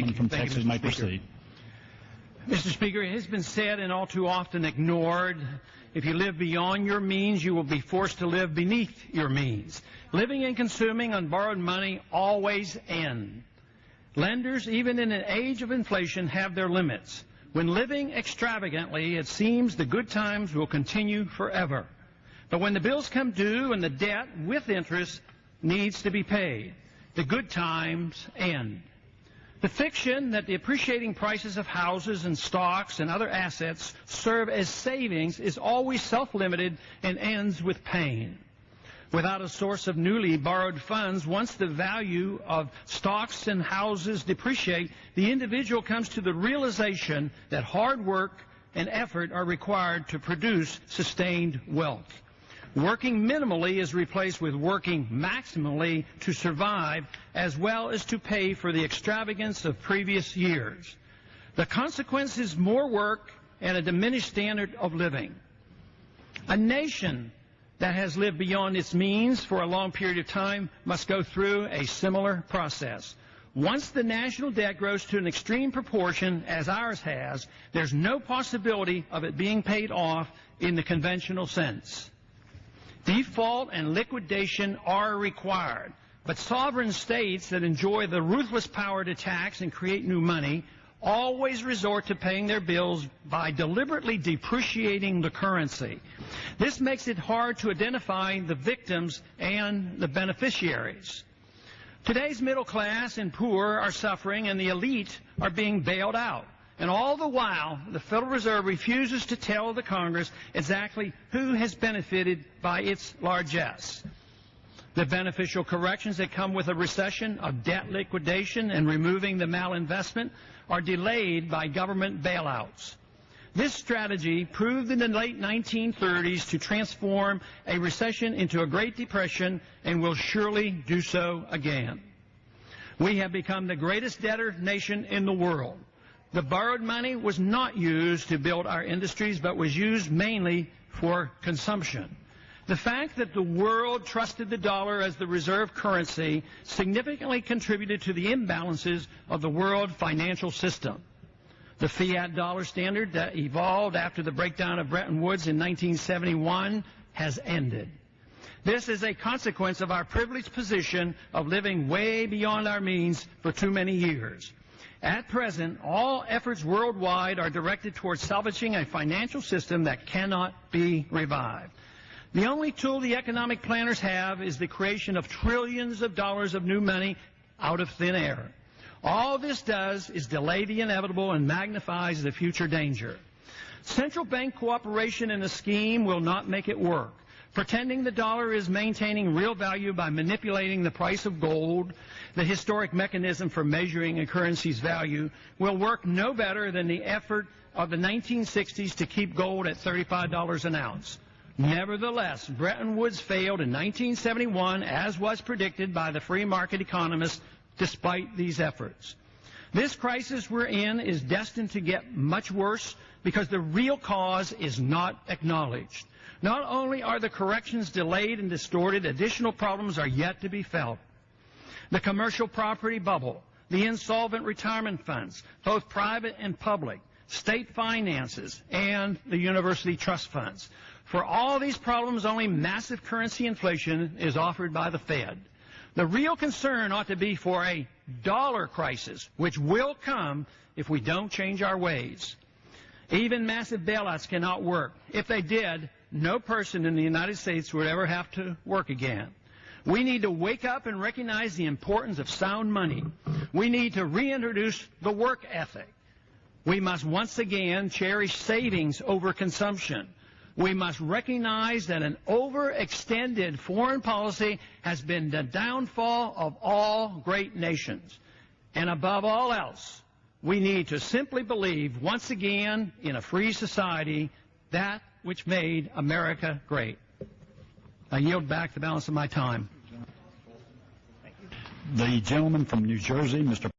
gentleman from Texas may proceed. Mr. Speaker, it has been said and all too often ignored, if you live beyond your means, you will be forced to live beneath your means. Living and consuming on borrowed money always end. Lenders, even in an age of inflation, have their limits. When living extravagantly, it seems the good times will continue forever. But when the bills come due and the debt with interest needs to be paid, the good times end. The fiction that the appreciating prices of houses and stocks and other assets serve as savings is always self-limited and ends with pain. Without a source of newly borrowed funds, once the value of stocks and houses depreciate, the individual comes to the realization that hard work and effort are required to produce sustained wealth. Working minimally is replaced with working maximally to survive, as well as to pay for the extravagance of previous years. The consequence is more work and a diminished standard of living. A nation that has lived beyond its means for a long period of time must go through a similar process. Once the national debt grows to an extreme proportion, as ours has, there's no possibility of it being paid off in the conventional sense. Default and liquidation are required, but sovereign states that enjoy the ruthless power to tax and create new money always resort to paying their bills by deliberately depreciating the currency. This makes it hard to identify the victims and the beneficiaries. Today's middle class and poor are suffering, and the elite are being bailed out. And all the while, the Federal Reserve refuses to tell the Congress exactly who has benefited by its largesse. The beneficial corrections that come with a recession of debt liquidation and removing the malinvestment are delayed by government bailouts. This strategy proved in the late 1930s to transform a recession into a Great Depression and will surely do so again. We have become the greatest debtor nation in the world. The borrowed money was not used to build our industries, but was used mainly for consumption. The fact that the world trusted the dollar as the reserve currency significantly contributed to the imbalances of the world financial system. The fiat dollar standard that evolved after the breakdown of Bretton Woods in 1971 has ended. This is a consequence of our privileged position of living way beyond our means for too many years. At present, all efforts worldwide are directed towards salvaging a financial system that cannot be revived. The only tool the economic planners have is the creation of trillions of dollars of new money out of thin air. All this does is delay the inevitable and magnifies the future danger. Central bank cooperation in the scheme will not make it work. Pretending the dollar is maintaining real value by manipulating the price of gold, the historic mechanism for measuring a currency's value, will work no better than the effort of the 1960s to keep gold at $35 an ounce. Nevertheless, Bretton Woods failed in 1971, as was predicted by the free market economists, despite these efforts. This crisis we're in is destined to get much worse because the real cause is not acknowledged. Not only are the corrections delayed and distorted, additional problems are yet to be felt. The commercial property bubble, the insolvent retirement funds, both private and public, state finances, and the university trust funds. For all these problems, only massive currency inflation is offered by the Fed. The real concern ought to be for a dollar crisis, which will come if we don't change our ways. Even massive bailouts cannot work. If they did, no person in the United States would ever have to work again. We need to wake up and recognize the importance of sound money. We need to reintroduce the work ethic. We must once again cherish savings over consumption. We must recognize that an overextended foreign policy has been the downfall of all great nations. And above all else, we need to simply believe once again in a free society, that which made America great. I yield back the balance of my time. The gentleman from New Jersey, Mr.